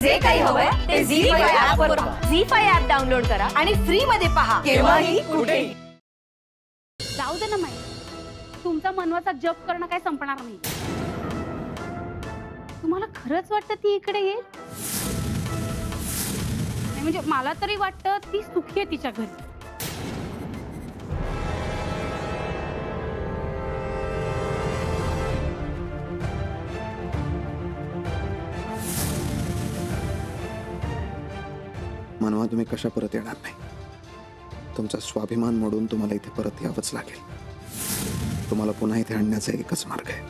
जे काही हवंय ते झी5 ऍप वर पहा. झी5 ऍप डाउनलोड करा आणि फ्री मध्ये पहा केव्हाही कुठेही. जाऊ दे ना माई, तुमचा मनवाचा जप करणं काय संपणार नाही. तुम्हाला खरंच वाटतं ती इकडे येईल? नाही म्हणजे मला तरी वाटतं ती सुखी आहे तिच्या घरी. मनवा तुम्ही कशा परत येणार नाही. तुमचा स्वाभिमान मोडून तुम्हाला इथे परत यावंच लागेल. तुम्हाला पुन्हा इथे आणण्याचा एकच मार्ग आहे.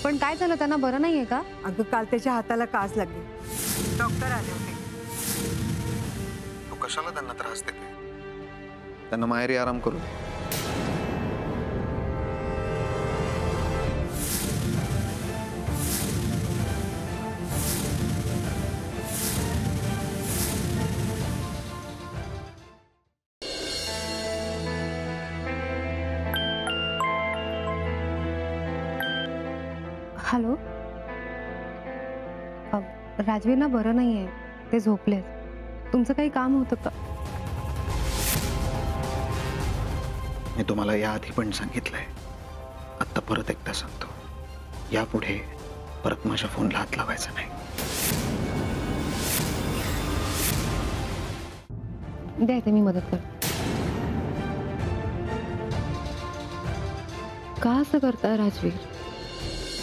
पण काय झालं, त्यांना बरं नाहीये का? अगं काल त्याच्या हाताला कास लागली, डॉक्टर आले होते. तू कशाला त्यांना त्रास देते? त्यांना माहेरी आराम करू दे. हॅलो, राजवीरना बरं नाहीये, ते झोपलेत. तुमचं काही काम होतं का? मी तुम्हाला याआधी पण सांगितलंय, आता परत एकदा सांगतो, यापुढे परत माझ्या फोनला हात लावायचा नाही. द्या इथे, मी मदत करते. का असं करताय राजवीर?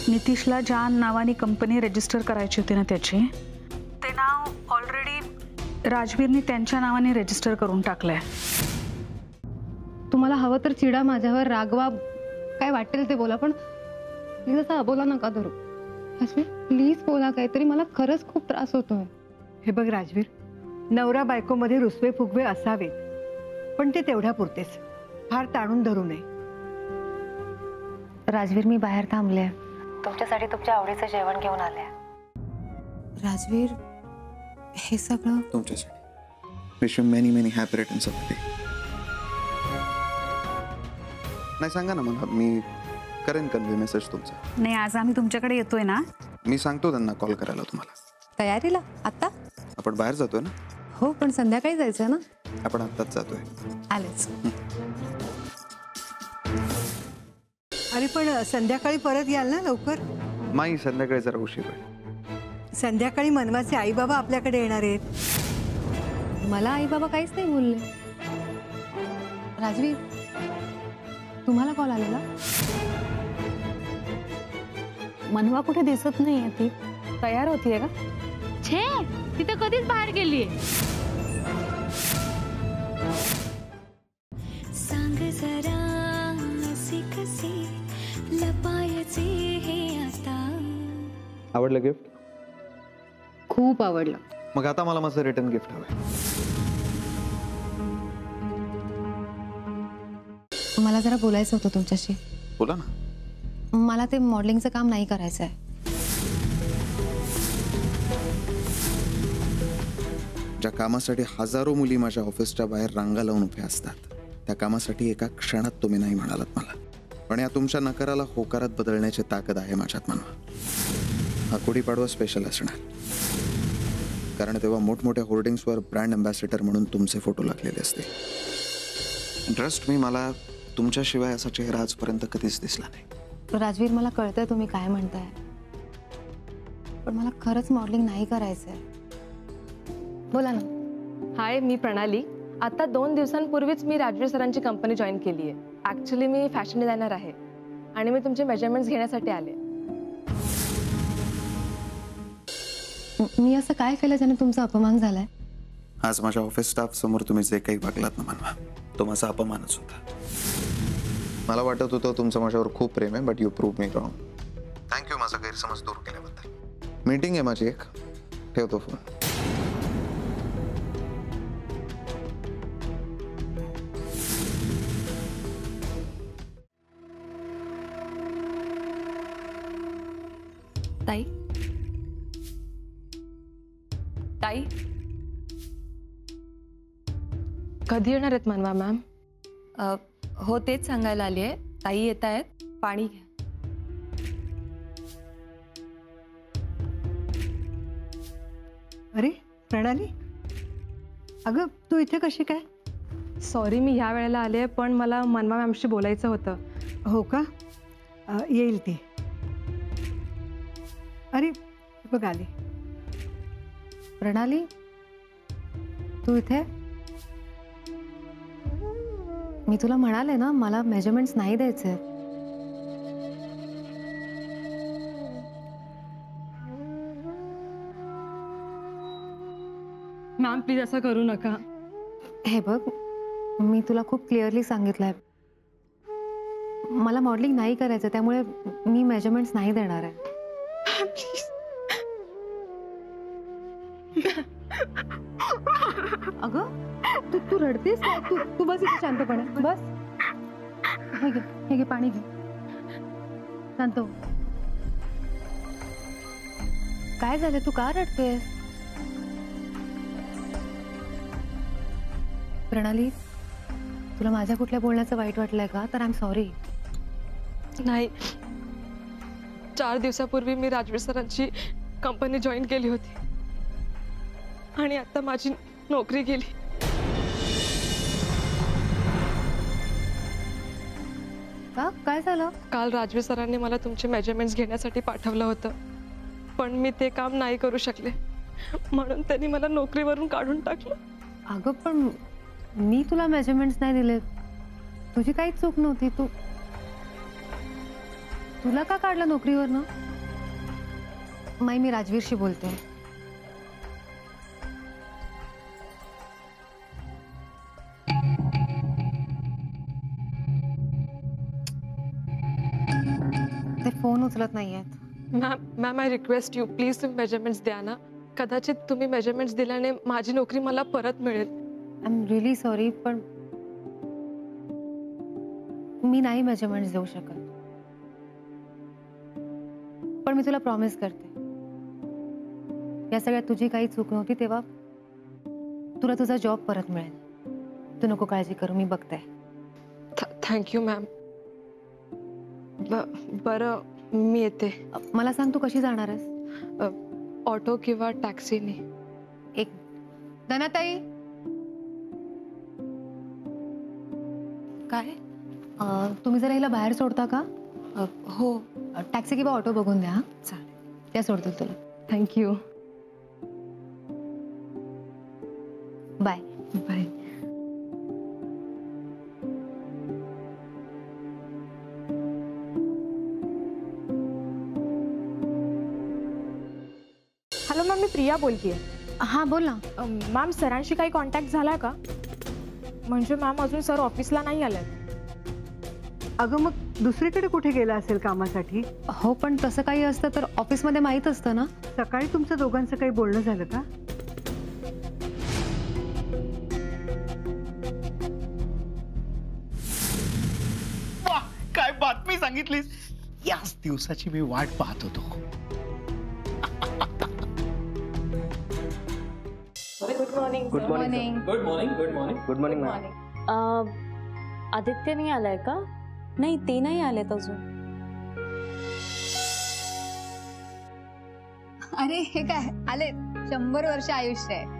नितीशला ज्या नावाने कंपनी रजिस्टर करायची होती ना त्याची, ते नाव ऑलरेडी राजवीरने त्यांच्या नावाने रजिस्टर करून टाकलंय. तुम्हाला हवं तर चिडा, माझ्यावर रागवा, काय वाटेल ते बोला, पण प्लीज असं अबोला नका धरू. राजवीर प्लीज बोला काहीतरी, मला खरंच खूप त्रास होतोय. हे बघ राजवीर, नवरा बायकोमध्ये रुसवे फुगवे असावेत, पण ते तेवढ्या पुरतेच, फार ताणून धरू नये. राजवीर मी बाहेर थांबले, तुमच्यासाठी तुमच्या आवडीचं जेवण घेऊन आले. राजवीर हे सगळं तुमच्यासाठी. Wish you many many happy returns of the day. नाही सांगा ना मला, मी करेन कन्वे मेसेज तुमचा. नाही, आज आम्ही तुमच्याकडे येतोय ना. मी सांगतो त्यांना कॉल करायला तुम्हाला. तयारीला आता? आपण बाहेर जातोय ना? हो, पण संध्याकाळी जायचं ना. आपण आत्ताच जातोय. आलेच. अरे पण संध्याकाळी परत याल ना लवकर? माई, संध्याकाळी जरा उशीर होईल. संध्याकाळी मनवाचे आई बाबा आपल्याकडे येणार आहेत. मला आई बाबा काहीच नाही बोलले. राजवीर तुम्हाला कॉल आलेला? मनवा कुठे दिसत नाहीये, ती तयार होतीये का? छे, ती तर कधीच बाहेर गेलीये. सांग जरा असे कसे लपायचे हे आता. आवडलं गिफ्ट? खूप आवडलं. मग आता मला माझं रिटर्न गिफ्ट हवंय. मला जरा बोलायचं होतं तुमच्याशी. बोला ना. मला ते मॉडेलिंगचं काम नाही करायचं आहे. ज्या कामासाठी हजारो मुली माझ्या ऑफिसच्या बाहेर रांगा लावून उभ्या असतात, त्या कामासाठी एका क्षणात तुम्ही नाही म्हणालात मला. पण या तुमच्या नकाराला होकारात बदलण्याची ताकद आहे माझ्यात मनवा. हा गुढीपाडवा स्पेशल असणार, कारण तेव्हा मोठमोठ्या होर्डिंग्सवर ब्रँड अँबॅसेडर म्हणून तुमचे फोटो लागलेले असते. ट्रस्ट मी, मला तुमच्याशिवाय असा चेहरा आजपर्यंत कधीच दिसला नाही. राजवीर मला कळतंय तुम्ही काय म्हणताय, पण मला खरंच मॉडेलिंग नाही करायचंय. बोला ना. हाय, मी प्रणाली. आता 2 दिवसांपूर्वीच मी राजवीर सरांची कंपनी जॉईन केली आहे. ॲक्च्युली मी फॅशन डिझायनर आहे आणि मी तुमचे मेजरमेंट्स घेण्यासाठी आले. मी असं काय केलं ज्याने तुमचा अपमान झालाय? आज माझ्या ऑफिस स्टाफ समोर तुम्ही जे काही वागलात ना मनवा, तो माझा अपमानच होता. मला वाटत होतं तुमचं माझ्यावर खूप प्रेम आहे, but you prove me wrong. Thank you माझा गैरसमज दूर केल्याबद्दल. मीटिंग आहे माझी एक, ठेवतो फोन. ताई, ताई, कधी येणार आहेत मनवा मॅम? हो, तेच सांगायला आली आहे. ताई येत आहेत, पाणी घ्या. अरे प्रणाली, अगं तू इथे कशी काय? सॉरी मी ह्या वेळेला आले आहे, पण मला मनवा मॅमशी बोलायचं होतं. हो का? येईल ती. अरे हे बघ आली. प्रणाली, तू इथे? मी तुला म्हणाले ना, मला मेजरमेंट्स नाही द्यायचे. मॅम प्लीज असं करू नका. हे बघ, मी तुला खूप क्लिअरली सांगितलंय, मला मॉडेलिंग नाही करायचं, त्यामुळे मी मेजरमेंट्स नाही देणार आहे. अगं तू रडतेस का? तू बस इथे शांतपणे बस. हे घे पाणी घे, शांत हो. काय झालं, तू का रडतेस? प्रणाली, तुला माझ्या कुठल्या बोलण्याचं वाईट वाटलंय का? तर आय एम सॉरी. नाही, 4 दिवसापूर्वी मी राजवीर सरांची कंपनी जॉईन केली होती आणि आता माझी नोकरी गेली. का? काय झालं? काल राजवीर सरांनी मला तुमचे मेजरमेंट्स घेण्यासाठी पाठवलं होतं, पण मी ते काम नाही करू शकले, म्हणून त्यांनी मला नोकरीवरून काढून टाकलं. अगं पण मी तुला मेजरमेंट्स नाही दिले, तुझी काहीच चूक नव्हती. तुला का काढलं नोकरीवरनं? मी राजवीरशी बोलते. ते फोन उचलत नाहीयेत. Ma'am I request you, please तुम्ही मेजरमेंट्स द्या ना. कदाचित तुम्ही मेजरमेंट्स दिल्याने माझी नोकरी मला परत मिळेल. आय एम रिअली सॉरी, पण मी नाही मेजरमेंट्स देऊ शकत. पण मी तुला प्रॉमिस करते, या सगळ्यात तुझी काही चूक नव्हती, तेव्हा तुला तुझा जॉब परत मिळेल. तू नको काळजी करू, मी बघते. Thank you ma'am. बरं मी येते. मला सांग, तू कशी जाणार आहेस? ऑटो किंवा टॅक्सीने. एक धनाताई, काय? तुम्ही जरा हिला बाहेर सोडता का? हो टॅक्सी किंवा ऑटो बघून द्या. चालेल. त्या सोडतील तुला. Thank you. Bye bye. Hello ma'am, मी प्रिया बोलतेय. हां बोल ना. मॅम सरांशी काही कॉन्टॅक्ट झालाय का? म्हणजे मॅम अजून सर ऑफिसला नाही आलेत. अगं मग दुसरीकडे कुठे गेला असेल कामासाठी? हो, पण तसं काही असतं तर ऑफिसमध्ये माहीत असतं ना. सकाळी तुमचं दोघांचं काही बोलणं झालं का? वाह, काय बातमी सांगितलीस. याच दिवसाची मी वाट पाहत होतो. Good morning. Good morning. Good morning. Good morning. Good morning ma'am. Aditya नाही आलाय का? नाही, ते नाही आलेत अजून. अरे हे काय आले, 100 वर्ष आयुष्य आहे.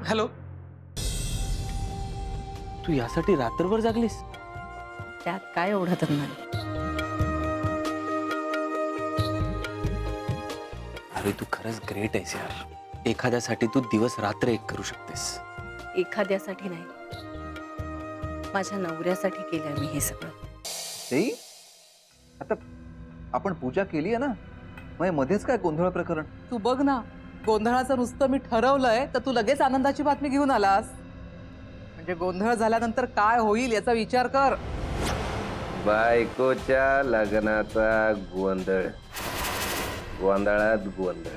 हॅलो, तू यासाठी रात्रभर जागलीस? त्यात काय एवढं तर नाही. अरे तू खरंच ग्रेट आहेस यार. एखाद्यासाठी तू दिवस रात्र एक करू शकतेस. एखाद्यासाठी नाही, माझ्या नवऱ्यासाठी केलंय मी हे सगळं. ते आता आपण पूजा केली आहे ना, मग मध्येच काय गोंधळ प्रकरण? तू बघ ना, गोंधळाचं नुसतं मी ठरवलंय तर तू लगेच आनंदाची बातमी घेऊन आलास. म्हणजे गोंधळ झाल्यानंतर काय होईल याचा विचार कर. बायकोच्या लग्नाचा गोंधळ गोंधळात गोंधळ.